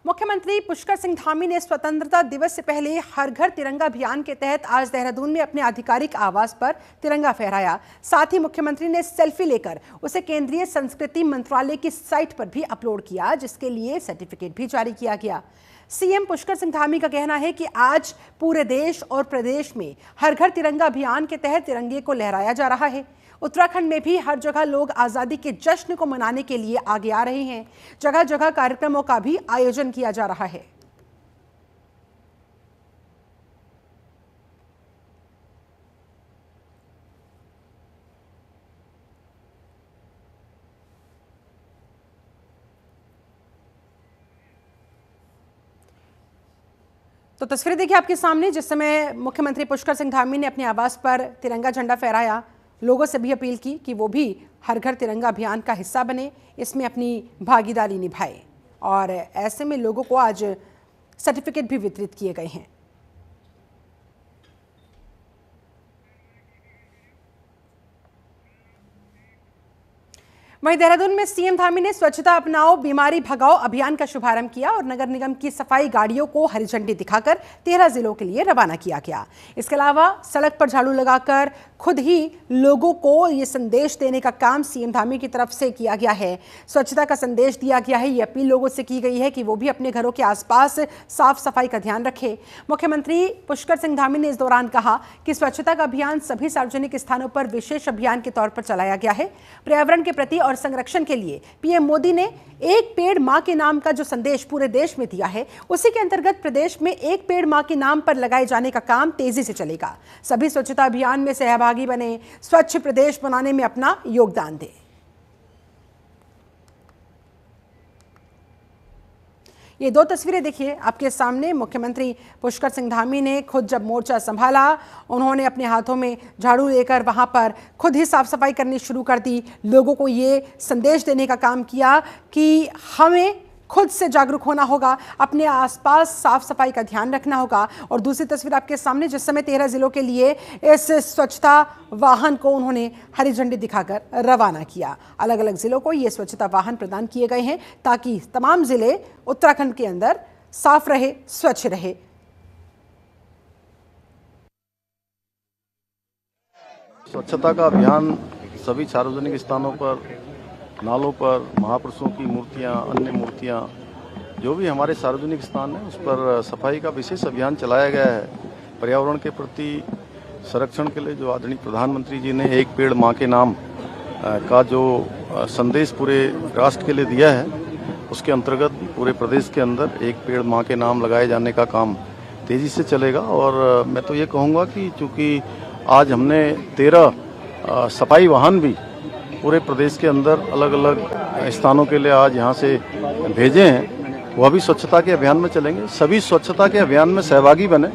मुख्यमंत्री पुष्कर सिंह धामी ने स्वतंत्रता दिवस से पहले हर घर तिरंगा अभियान के तहत आज देहरादून में अपने आधिकारिक आवास पर तिरंगा फहराया। साथ ही मुख्यमंत्री ने सेल्फी लेकर उसे केंद्रीय संस्कृति मंत्रालय की साइट पर भी अपलोड किया, जिसके लिए सर्टिफिकेट भी जारी किया गया। सीएम पुष्कर सिंह धामी का कहना है कि आज पूरे देश और प्रदेश में हर घर तिरंगा अभियान के तहत तिरंगे को लहराया जा रहा है। उत्तराखंड में भी हर जगह लोग आजादी के जश्न को मनाने के लिए आगे आ रहे हैं। जगह जगह कार्यक्रमों का भी आयोजन किया जा रहा है। तो तस्वीरें देखिए आपके सामने, जिस समय मुख्यमंत्री पुष्कर सिंह धामी ने अपने आवास पर तिरंगा झंडा फहराया। लोगों से भी अपील की कि वो भी हर घर तिरंगा अभियान का हिस्सा बने, इसमें अपनी भागीदारी निभाए। और ऐसे में लोगों को आज सर्टिफिकेट भी वितरित किए गए हैं। वहीं देहरादून में सीएम धामी ने स्वच्छता अपनाओ बीमारी भगाओ अभियान का शुभारंभ किया और नगर निगम की सफाई गाड़ियों को हरी झंडी दिखाकर 13 जिलों के लिए रवाना किया गया। इसके अलावा सड़क पर झाड़ू लगाकर खुद ही लोगों को ये संदेश देने का काम सीएम धामी की तरफ से किया गया है। स्वच्छता का संदेश दिया गया है। ये अपील लोगों से की गई है कि वो भी अपने घरों के आसपास साफ सफाई का ध्यान रखें। मुख्यमंत्री पुष्कर सिंह धामी ने इस दौरान कहा कि स्वच्छता का अभियान सभी सार्वजनिक स्थानों पर विशेष अभियान के तौर पर चलाया गया है। पर्यावरण के प्रति और संरक्षण के लिए पीएम मोदी ने एक पेड़ मां के नाम का जो संदेश पूरे देश में दिया है, उसी के अंतर्गत प्रदेश में एक पेड़ मां के नाम पर लगाए जाने का काम तेजी से चलेगा। सभी स्वच्छता अभियान में सहभागी बने, स्वच्छ प्रदेश बनाने में अपना योगदान दें। ये दो तस्वीरें देखिए आपके सामने। मुख्यमंत्री पुष्कर सिंह धामी ने खुद जब मोर्चा संभाला, उन्होंने अपने हाथों में झाड़ू लेकर वहां पर खुद ही साफ सफाई करनी शुरू कर दी। लोगों को ये संदेश देने का काम किया कि हमें खुद से जागरूक होना होगा, अपने आसपास साफ सफाई का ध्यान रखना होगा। और दूसरी तस्वीर आपके सामने, जिस समय 13 जिलों के लिए इस स्वच्छता वाहन को उन्होंने हरी झंडी दिखाकर रवाना किया। अलग अलग जिलों को ये स्वच्छता वाहन प्रदान किए गए हैं ताकि तमाम जिले उत्तराखंड के अंदर साफ रहे, स्वच्छ रहे। स्वच्छता का अभियान सभी सार्वजनिक स्थानों पर, नालों पर, महापुरुषों की मूर्तियां, अन्य मूर्तियां, जो भी हमारे सार्वजनिक स्थान है उस पर सफाई का विशेष अभियान चलाया गया है। पर्यावरण के प्रति संरक्षण के लिए जो आदरणीय प्रधानमंत्री जी ने एक पेड़ मां के नाम का जो संदेश पूरे राष्ट्र के लिए दिया है, उसके अंतर्गत पूरे प्रदेश के अंदर एक पेड़ मां के नाम लगाए जाने का काम तेजी से चलेगा। और मैं तो ये कहूँगा कि चूँकि आज हमने 13 सफाई वाहन भी पूरे प्रदेश के अंदर अलग अलग स्थानों के लिए आज यहाँ से भेजे हैं, वह भी स्वच्छता के अभियान में चलेंगे। सभी स्वच्छता के अभियान में सहभागी बने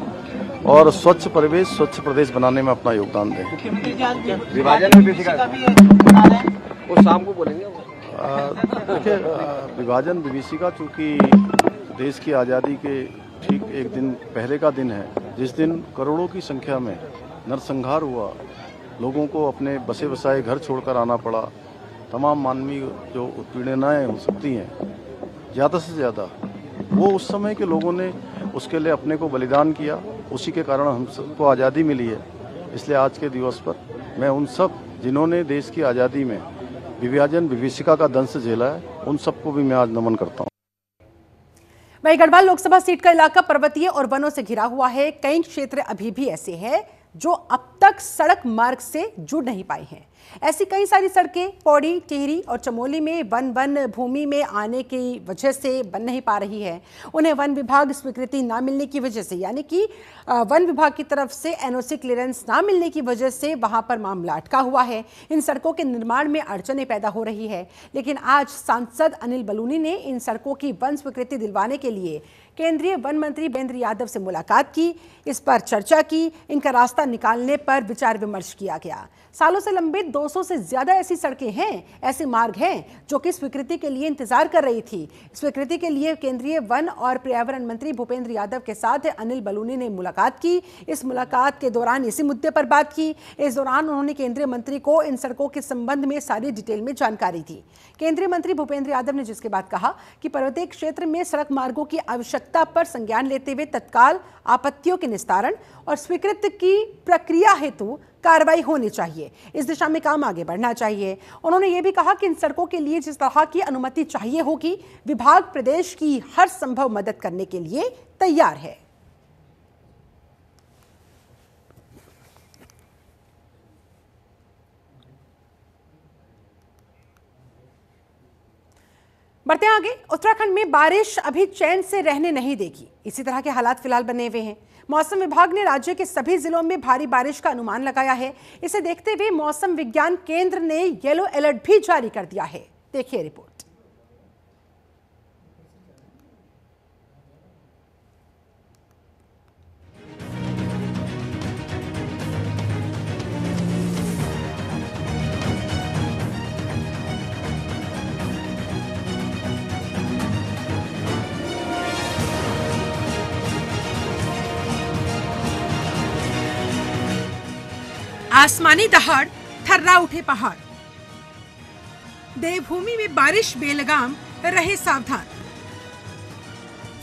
और स्वच्छ परिवेश, स्वच्छ प्रदेश बनाने में अपना योगदान दें। वो शाम को बोलेंगे। देखिए, विभाजन विभीषिका चूँकि देश की आज़ादी के ठीक एक दिन पहले का दिन है, जिस दिन करोड़ों की संख्या में नरसंहार हुआ, लोगों को अपने बसे बसाए घर छोड़कर आना पड़ा, तमाम मानवीय जो उत्पीड़नाएं हो सकती हैं ज़्यादा से ज़्यादा, वो उस समय के लोगों ने उसके लिए अपने को बलिदान किया। उसी के कारण हम सबको आज़ादी मिली है। इसलिए आज के दिवस पर मैं उन सब जिन्होंने देश की आज़ादी में विभाजन विभीषिका का दंश झेला है, उन सबको भी मैं आज नमन करता हूँ। वहीं गढ़वाल लोकसभा सीट का इलाका पर्वतीय और वनों से घिरा हुआ है। कई क्षेत्र अभी भी ऐसे हैं जो अब तक सड़क मार्ग से जुड़ नहीं पाए हैं। ऐसी कई सारी सड़कें पौड़ी, टिहरी और चमोली में वन भूमि में आने की वजह से बन नहीं पा रही है। उन्हें वन विभाग स्वीकृति ना मिलने की वजह से, यानी कि वन विभाग की तरफ से एनओसी क्लियरेंस ना मिलने की वजह से वहां पर मामला अटका हुआ है। इन सड़कों के निर्माण में अड़चनें पैदा हो रही है। लेकिन आज सांसद अनिल बलूनी ने इन सड़कों की वन स्वीकृति दिलवाने के लिए केंद्रीय वन मंत्री भूपेंद्र यादव से मुलाकात की, इस पर चर्चा की, इनका रास्ता निकालने पर विचार विमर्श किया गया। सालों से लंबित 200 से ज्यादा ऐसी सड़कें हैं, ऐसे मार्ग हैं जो कि स्वीकृति के लिए इंतजार कर रही थी। स्वीकृति के लिए केंद्रीय वन और पर्यावरण मंत्री भूपेंद्र यादव के साथ अनिल बलूनी ने मुलाकात की। इस मुलाकात के दौरान इसी मुद्दे पर बात की। इस दौरान उन्होंने केंद्रीय मंत्री को इन सड़कों के संबंध में सारी डिटेल में जानकारी दी। केंद्रीय मंत्री भूपेंद्र यादव ने जिसके बाद कहा कि पर्वतीय क्षेत्र में सड़क मार्गों की आवश्यकता पर संज्ञान लेते हुए तत्काल आपत्तियों के निस्तारण और स्वीकृत की प्रक्रिया हेतु कार्रवाई होनी चाहिए। इस दिशा में काम आगे बढ़ना चाहिए। उन्होंने ये भी कहा कि इन सड़कों के लिए जिस तरह की अनुमति चाहिए होगी, विभाग प्रदेश की हर संभव मदद करने के लिए तैयार है। बढ़ते आगे, उत्तराखंड में बारिश अभी चैन से रहने नहीं देगी। इसी तरह के हालात फिलहाल बने हुए हैं। मौसम विभाग ने राज्य के सभी जिलों में भारी बारिश का अनुमान लगाया है। इसे देखते हुए मौसम विज्ञान केंद्र ने येलो अलर्ट भी जारी कर दिया है। देखिए रिपोर्ट। आसमानी दहाड़, थर्रा उठे पहाड़। देवभूमि में बारिश बेलगाम, रहे सावधान।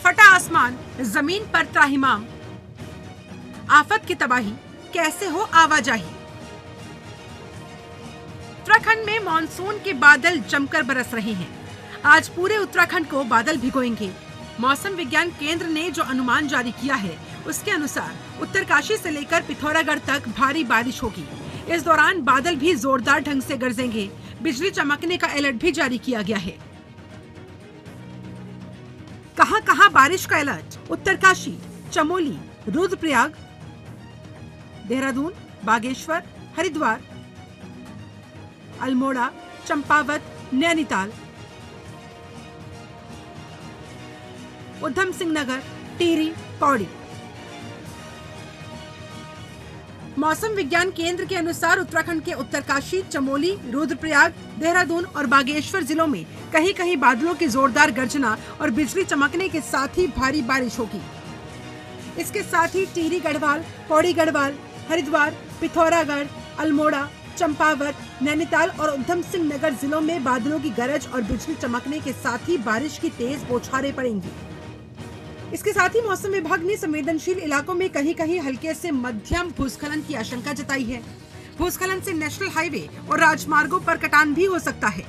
फटा आसमान, जमीन पर त्राहिमाम। आफत की तबाही, कैसे हो आवाजाही। उत्तराखंड में मानसून के बादल जमकर बरस रहे हैं। आज पूरे उत्तराखंड को बादल भिगोएंगे। मौसम विज्ञान केंद्र ने जो अनुमान जारी किया है, उसके अनुसार उत्तरकाशी से लेकर पिथौरागढ़ तक भारी बारिश होगी। इस दौरान बादल भी जोरदार ढंग से गरजेंगे। बिजली चमकने का अलर्ट भी जारी किया गया है। कहां-कहां बारिश का अलर्ट? उत्तरकाशी, चमोली, रुद्रप्रयाग, देहरादून, बागेश्वर, हरिद्वार, अल्मोड़ा, चंपावत, नैनीताल, उधम सिंह नगर, टिहरी, पौड़ी। मौसम विज्ञान केंद्र के अनुसार उत्तराखंड के उत्तरकाशी, चमोली, रुद्रप्रयाग, देहरादून और बागेश्वर जिलों में कहीं-कहीं बादलों की जोरदार गर्जना और बिजली चमकने के साथ ही भारी बारिश होगी। इसके साथ ही टिहरी गढ़वाल, पौड़ी गढ़वाल, हरिद्वार, पिथौरागढ़, अल्मोड़ा, चंपावत, नैनीताल और उधम सिंह नगर जिलों में बादलों की गरज और बिजली चमकने के साथ ही बारिश की तेज बौछारें पड़ेंगी। इसके साथ ही मौसम विभाग ने संवेदनशील इलाकों में कहीं-कहीं हल्के से मध्यम भूस्खलन की आशंका जताई है। भूस्खलन से नेशनल हाईवे और राजमार्गों पर कटान भी हो सकता है।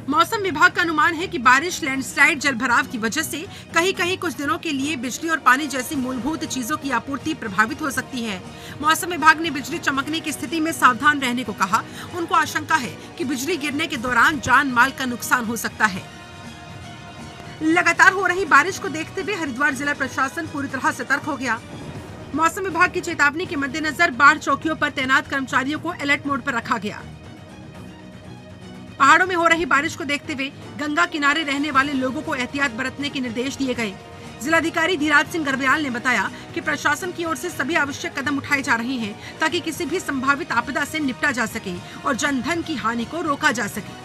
मौसम विभाग का अनुमान है कि बारिश, लैंडस्लाइड, जलभराव की वजह से कहीं-कहीं कुछ दिनों के लिए बिजली और पानी जैसी मूलभूत चीजों की आपूर्ति प्रभावित हो सकती है। मौसम विभाग ने बिजली चमकने की स्थिति में सावधान रहने को कहा। उनको आशंका है कि बिजली गिरने के दौरान जान माल का नुकसान हो सकता है। लगातार हो रही बारिश को देखते हुए हरिद्वार जिला प्रशासन पूरी तरह सतर्क हो गया। मौसम विभाग की चेतावनी के मद्देनजर बाढ़ चौकियों पर तैनात कर्मचारियों को अलर्ट मोड पर रखा गया। पहाड़ों में हो रही बारिश को देखते हुए गंगा किनारे रहने वाले लोगों को एहतियात बरतने के निर्देश दिए गए। जिलाधिकारी धीराज सिंह गर्ब्याल ने बताया कि प्रशासन की ओर से सभी आवश्यक कदम उठाए जा रहे हैं ताकि किसी भी संभावित आपदा से निपटा जा सके और जनधन की हानि को रोका जा सके।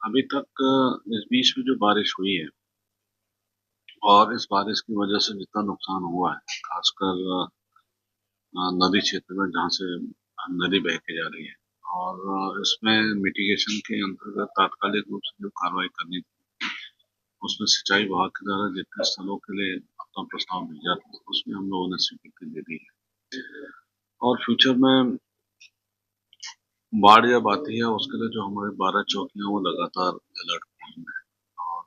अभी तक इस बीच में जो बारिश हुई है और इस बारिश की वजह से जितना नुकसान हुआ है, खासकर नदी क्षेत्र में जहाँ से नदी बह के जा रही है, और इसमें मिटिगेशन के अंतर्गत तात्कालिक रूप से जो कार्रवाई करनी थी, उसमें सिंचाई विभाग के द्वारा जितने स्थलों के लिए अपना प्रस्ताव भेजा था, उसमें हम लोगों ने स्वीकृति दे दी है। और फ्यूचर में बाढ़ जब आती है उसके लिए जो हमारे 12 चौकियां वो लगातार अलर्ट मोड में है। और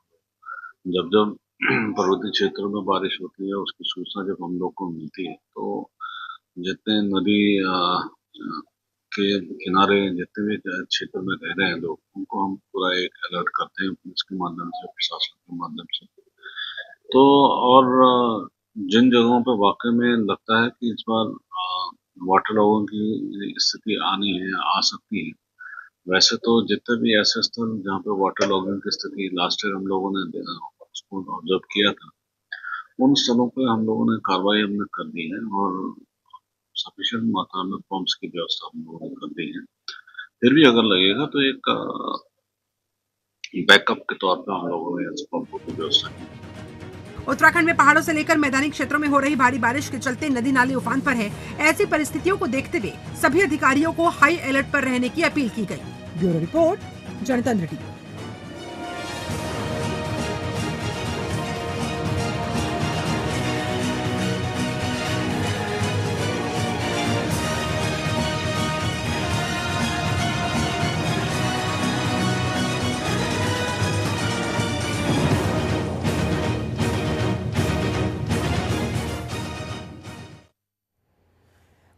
जब जब पर्वतीय क्षेत्रों में बारिश होती है उसकी सूचना जब हम लोग को मिलती है, तो जितने नदी के किनारे जितने भी क्षेत्र में रह रहे हैं लोग, उनको हम पूरा एक अलर्ट करते हैं पुलिस के माध्यम से, प्रशासन के माध्यम से। तो और जिन जगहों पर वाकई में लगता है कि इस बार वाटर लॉगिंग की स्थिति आनी है, आ सकती है, वैसे तो जितने भी ऐसे स्थल जहाँ पे वाटर लॉगिंग की स्थिति लास्ट ईयर हम लोगों ने उसको ऑब्जर्व किया था, उन स्थलों पे हम लोगों ने कार्रवाई हमने कर दी है और सफिशिएंट मात्रा में पंप्स की व्यवस्था हम लोगों ने कर दी है। फिर भी अगर लगेगा तो एक बैकअप के तौर पे हम लोगों ने इस पंपों की व्यवस्था की। उत्तराखंड में पहाड़ों से लेकर मैदानी क्षेत्रों में हो रही भारी बारिश के चलते नदी नाले उफान पर है। ऐसी परिस्थितियों को देखते हुए सभी अधिकारियों को हाई अलर्ट पर रहने की अपील की गई। ब्यूरो रिपोर्ट, जनतंत्र टीवी।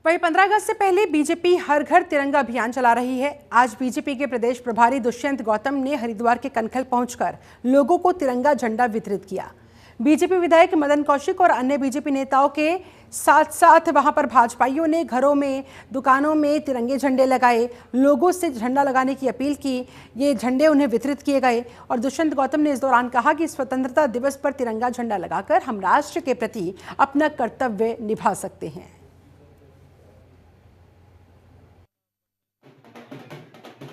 वहीं 15 अगस्त से पहले बीजेपी हर घर तिरंगा अभियान चला रही है। आज बीजेपी के प्रदेश प्रभारी दुष्यंत गौतम ने हरिद्वार के कनखल पहुंचकर लोगों को तिरंगा झंडा वितरित किया। बीजेपी विधायक मदन कौशिक और अन्य बीजेपी नेताओं के साथ साथ वहां पर भाजपाइयों ने घरों में, दुकानों में तिरंगे झंडे लगाए, लोगों से झंडा लगाने की अपील की। ये झंडे उन्हें वितरित किए गए और दुष्यंत गौतम ने इस दौरान कहा कि स्वतंत्रता दिवस पर तिरंगा झंडा लगाकर हम राष्ट्र के प्रति अपना कर्तव्य निभा सकते हैं।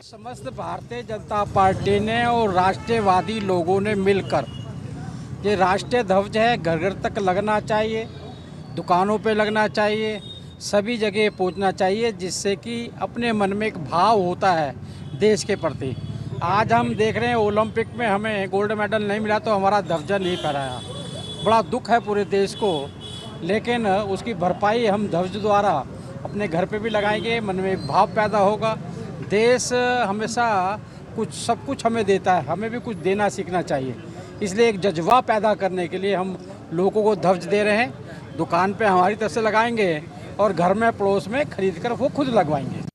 समस्त भारतीय जनता पार्टी ने और राष्ट्रवादी लोगों ने मिलकर ये राष्ट्रीय ध्वज है, घर घर तक लगना चाहिए, दुकानों पे लगना चाहिए, सभी जगह पहुंचना चाहिए, जिससे कि अपने मन में एक भाव होता है देश के प्रति। आज हम देख रहे हैं ओलंपिक में हमें गोल्ड मेडल नहीं मिला तो हमारा ध्वज नहीं फहराया। बड़ा दुख है पूरे देश को, लेकिन उसकी भरपाई हम ध्वज द्वारा अपने घर पे भी लगाएंगे, मन में भाव पैदा होगा। देश हमेशा सब कुछ हमें देता है, हमें भी कुछ देना सीखना चाहिए। इसलिए एक जज्बा पैदा करने के लिए हम लोगों को ध्वज दे रहे हैं। दुकान पे हमारी तरफ से लगाएंगे और घर में पड़ोस में खरीद कर वो खुद लगवाएंगे।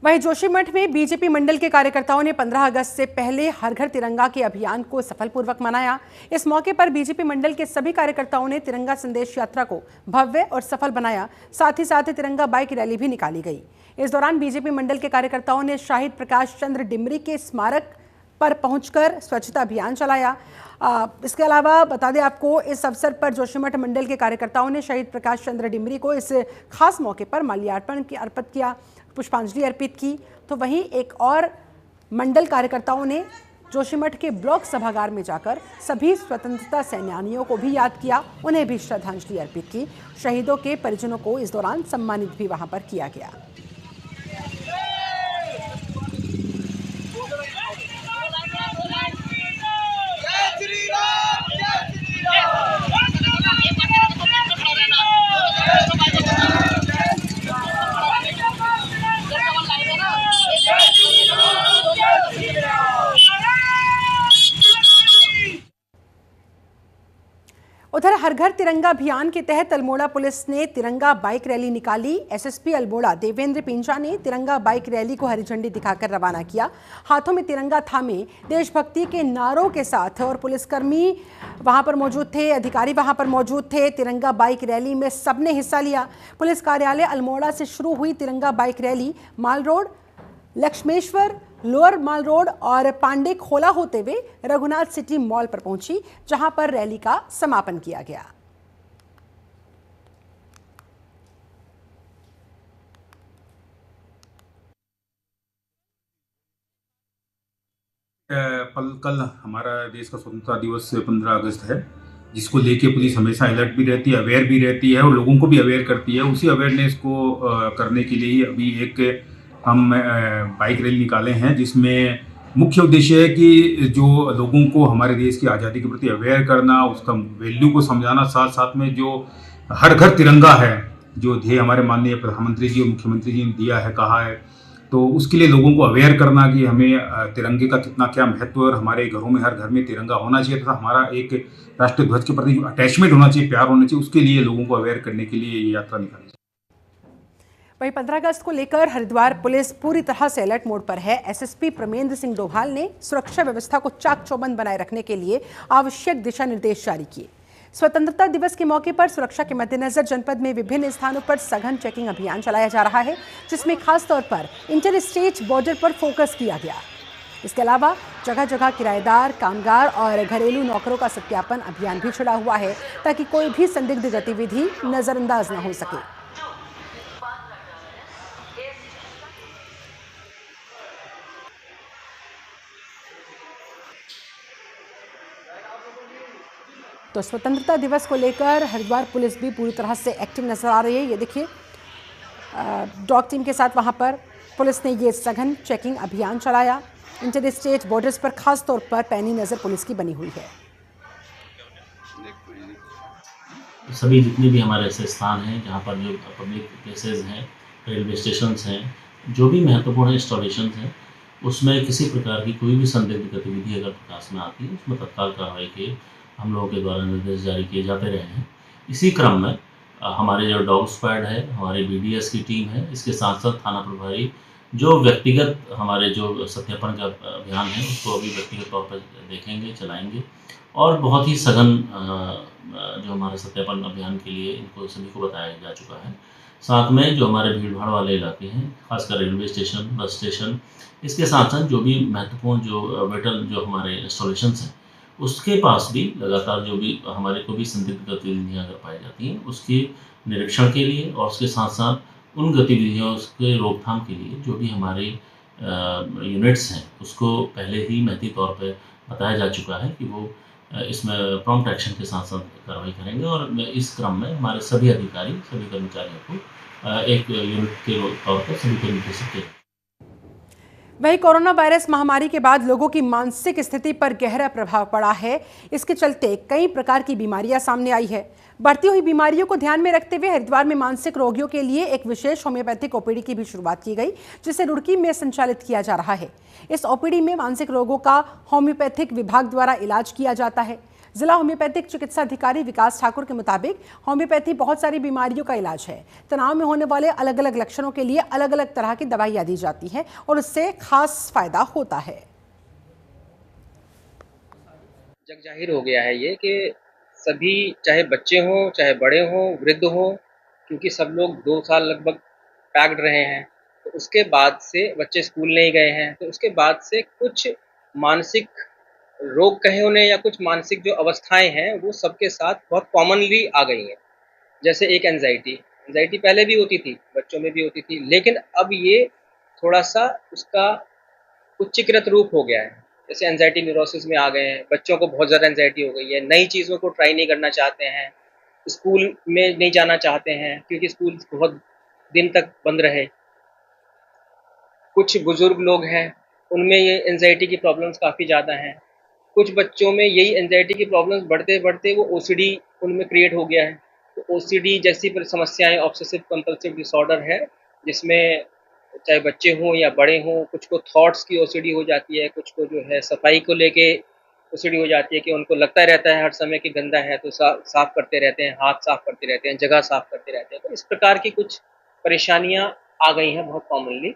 वहीं जोशीमठ में बीजेपी मंडल के कार्यकर्ताओं ने 15 अगस्त से पहले हर घर तिरंगा के अभियान को सफलपूर्वक मनाया। इस मौके पर बीजेपी मंडल के सभी कार्यकर्ताओं ने तिरंगा संदेश यात्रा को भव्य और सफल बनाया। साथ ही साथ तिरंगा बाइक रैली भी निकाली गई। इस दौरान बीजेपी मंडल के कार्यकर्ताओं ने शहीद प्रकाश चंद्र डिमरी के स्मारक पर पहुंचकर स्वच्छता अभियान चलाया। इसके अलावा बता दें आपको, इस अवसर पर जोशीमठ मंडल के कार्यकर्ताओं ने शहीद प्रकाश चंद्र डिमरी को इस खास मौके पर माल्यार्पण अर्पित किया, पुष्पांजलि अर्पित की। तो वहीं एक और मंडल कार्यकर्ताओं ने जोशीमठ के ब्लॉक सभागार में जाकर सभी स्वतंत्रता सेनानियों को भी याद किया, उन्हें भी श्रद्धांजलि अर्पित की। शहीदों के परिजनों को इस दौरान सम्मानित भी वहां पर किया गया। उधर हर घर तिरंगा अभियान के तहत अल्मोड़ा पुलिस ने तिरंगा बाइक रैली निकाली। एसएसपी अल्मोड़ा देवेंद्र पिंचा ने तिरंगा बाइक रैली को हरी झंडी दिखाकर रवाना किया। हाथों में तिरंगा थामे देशभक्ति के नारों के साथ और पुलिसकर्मी वहां पर मौजूद थे, अधिकारी वहां पर मौजूद थे। तिरंगा बाइक रैली में सबने हिस्सा लिया। पुलिस कार्यालय अल्मोड़ा से शुरू हुई तिरंगा बाइक रैली माल रोड, लक्ष्मेश्वर, लोअर माल रोड और पांडे खोला होते हुए रघुनाथ सिटी मॉल पर पहुंची, जहां पर रैली का समापन किया गया। कल हमारा देश का स्वतंत्रता दिवस 15 अगस्त है, जिसको लेके पुलिस हमेशा अलर्ट भी रहती है, अवेयर भी रहती है और लोगों को भी अवेयर करती है। उसी अवेयरनेस को करने के लिए ही अभी एक हम बाइक रैली निकाले हैं, जिसमें मुख्य उद्देश्य है कि जो लोगों को हमारे देश की आज़ादी के प्रति अवेयर करना, उसका वैल्यू को समझाना, साथ साथ में जो हर घर तिरंगा है, जो ध्येय हमारे माननीय प्रधानमंत्री जी और मुख्यमंत्री जी ने दिया है, कहा है, तो उसके लिए लोगों को अवेयर करना कि हमें तिरंगे का कितना क्या महत्व है और हमारे घरों में हर घर में तिरंगा होना चाहिए तथा हमारा एक राष्ट्रीय ध्वज के प्रति जो अटैचमेंट होना चाहिए, प्यार होना चाहिए, उसके लिए लोगों को अवेयर करने के लिए ये यात्रा निकाली। वहीं 15 अगस्त को लेकर हरिद्वार पुलिस पूरी तरह से अलर्ट मोड पर है। एसएसपी प्रमेंद्र सिंह डोभाल ने सुरक्षा व्यवस्था को चाक चौबंद बनाए रखने के लिए आवश्यक दिशा निर्देश जारी किए। स्वतंत्रता दिवस के मौके पर सुरक्षा के मद्देनजर जनपद में विभिन्न स्थानों पर सघन चेकिंग अभियान चलाया जा रहा है, जिसमें खास तौर पर इंटर स्टेट बॉर्डर पर फोकस किया गया। इसके अलावा जगह जगह किराएदार, कामगार और घरेलू नौकरों का सत्यापन अभियान भी छिड़ा हुआ है, ताकि कोई भी संदिग्ध गतिविधि नजरअंदाज न हो सके। तो स्वतंत्रता दिवस को लेकर हरिद्वार पुलिस भी पूरी तरह से एक्टिव नजर आ रही है। ये देखिए डॉग टीम के साथ वहां पर पुलिस ने ये सघन चेकिंग अभियान चलाया। इंटर स्टेट बॉर्डर्स पर खास तौर पर पैनी नजर पुलिस की बनी हुई है। सभी जितने भी हमारे ऐसे स्थान हैं जहाँ पर जो पब्लिक प्लेसेस हैं, रेलवे स्टेशन हैं, जो भी महत्वपूर्ण इंस्टॉलेशन हैं, उसमें किसी प्रकार की कोई भी संदिग्ध गतिविधि अगर प्रकाश में आती है उसमें तत्काल कार्रवाई के हम लोगों के द्वारा निर्देश जारी किए जाते रहे हैं। इसी क्रम में हमारे जो डॉग स्क्वाड है, हमारे BDS की टीम है, इसके साथ साथ थाना प्रभारी जो व्यक्तिगत हमारे जो सत्यापन का अभियान है उसको अभी व्यक्तिगत तौर पर देखेंगे, चलाएंगे और बहुत ही सघन जो हमारे सत्यापन अभियान के लिए इनको सभी को बताया जा चुका है। साथ में जो हमारे भीड़-भाड़ वाले इलाके हैं, खासकर रेलवे स्टेशन, बस स्टेशन, इसके साथ साथ जो भी महत्वपूर्ण जो विटल जो हमारे इंस्टॉलेशंस हैं, उसके पास भी लगातार जो भी हमारे को भी संदिग्ध गतिविधियाँ अगर पाई जाती हैं, उसके निरीक्षण के लिए और उसके साथ-साथ उन गतिविधियों के रोकथाम के लिए जो भी हमारे यूनिट्स हैं, उसको पहले ही महती तौर पे बताया जा चुका है कि वो इसमें प्रॉम्प्ट एक्शन के साथ-साथ कार्रवाई करेंगे और इस क्रम में हमारे सभी अधिकारी, सभी कर्मचारियों को एक यूनिट के तौर पर सभी को निर्देशित किया। वहीं कोरोना वायरस महामारी के बाद लोगों की मानसिक स्थिति पर गहरा प्रभाव पड़ा है। इसके चलते कई प्रकार की बीमारियां सामने आई है। बढ़ती हुई बीमारियों को ध्यान में रखते हुए हरिद्वार में मानसिक रोगियों के लिए एक विशेष होम्योपैथिक ओपीडी की भी शुरुआत की गई, जिसे रुड़की में संचालित किया जा रहा है। इस ओपीडी में मानसिक रोगों का होम्योपैथिक विभाग द्वारा इलाज किया जाता है। जिला होम्योपैथिक चिकित्सा अधिकारी विकास ठाकुर के मुताबिक होम्योपैथी बहुत सारी बीमारियों का इलाज है। तनाव में होने वाले अलग अलग लक्षणों के लिए अलग अलग तरह की दवाइयां दी जाती हैं और उससे खास फायदा होता है। जग जाहिर हो गया है ये कि सभी, चाहे बच्चे हों, चाहे बड़े हों, वृद्ध हों, क्योंकि सब लोग 2 साल लगभग पैक्ड रहे हैं, तो उसके बाद से बच्चे स्कूल नहीं गए हैं, तो उसके बाद से कुछ मानसिक रोग कहें उन्हें या कुछ मानसिक जो अवस्थाएं हैं वो सबके साथ बहुत कॉमनली आ गई हैं। जैसे एक एंजाइटी पहले भी होती थी, बच्चों में भी होती थी, लेकिन अब ये थोड़ा-सा उसका उच्चीकृत रूप हो गया है। जैसे एंजाइटी न्यूरोसिस में आ गए हैं, बच्चों को बहुत ज़्यादा एंजाइटी हो गई है, नई चीज़ों को ट्राई नहीं करना चाहते हैं, स्कूल में नहीं जाना चाहते हैं क्योंकि स्कूल बहुत दिन तक बंद रहे। कुछ बुजुर्ग लोग हैं, उनमें ये एंजाइटी की प्रॉब्लम्स काफ़ी ज़्यादा हैं। कुछ बच्चों में यही एंजाइटी की प्रॉब्लम्स बढ़ते-बढ़ते वो ओसीडी उनमें क्रिएट हो गया है। तो ओसीडी जैसी समस्याएँ ऑब्सेसिव कंपल्सिव डिसऑर्डर है, जिसमें चाहे बच्चे हों या बड़े हों, कुछ को थॉट्स की ओसीडी हो जाती है, कुछ को जो है सफाई को लेके ओसीडी हो जाती है कि उनको लगता रहता है हर समय कि गंदा है तो साफ करते रहते हैं, हाथ साफ करते रहते हैं, जगह साफ करते रहते हैं। तो इस प्रकार की कुछ परेशानियाँ आ गई हैं बहुत कॉमनली।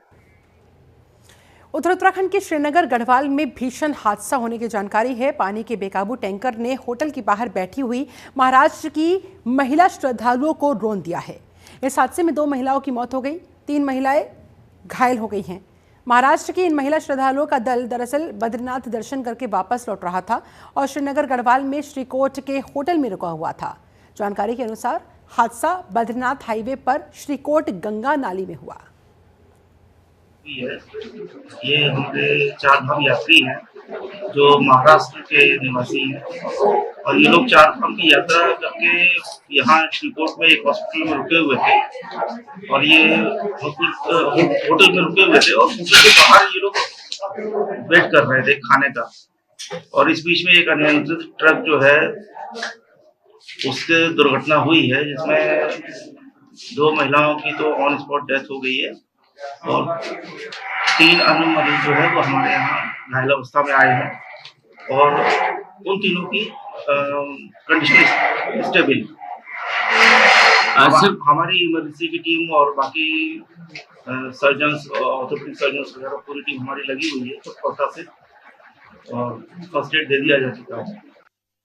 उधर उत्तराखंड के श्रीनगर गढ़वाल में भीषण हादसा होने की जानकारी है। पानी के बेकाबू टैंकर ने होटल के बाहर बैठी हुई महाराष्ट्र की महिला श्रद्धालुओं को रौंद दिया है। इस हादसे में 2 महिलाओं की मौत हो गई, 3 महिलाएं घायल हो गई हैं। महाराष्ट्र की इन महिला श्रद्धालुओं का दल दरअसल बद्रीनाथ दर्शन करके वापस लौट रहा था और श्रीनगर गढ़वाल में श्रीकोट के होटल में रुका हुआ था। जानकारी के अनुसार हादसा बद्रीनाथ हाईवे पर श्रीकोट गंगा नाली में हुआ। ये हमारे 4 धाम यात्री हैं जो महाराष्ट्र के निवासी हैं और ये लोग 4 धाम की यात्रा करके यहाँ श्रीकोट में एक हॉस्पिटल में रुके हुए थे और ये होटल में रुके हुए थे और होटल के बाहर ये लोग वेट कर रहे थे खाने का। और इस बीच में एक अनियंत्रित ट्रक जो है उससे दुर्घटना हुई है, जिसमें 2 महिलाओं की तो ऑन स्पॉट डेथ हो गई है और 3 अन्य मरीज जो है वो हमारे यहाँ घायल अवस्था में आए हैं और उन तीनों की कंडीशन स्टेबल। हमारी इमरजेंसी की टीम और बाकी सर्जन्स, ऑर्थोपेडिक सर्जन्स वगैरह पूरी टीम हमारी लगी हुई है तत्परता से और फर्स्ट एड दे दिया जा चुका है।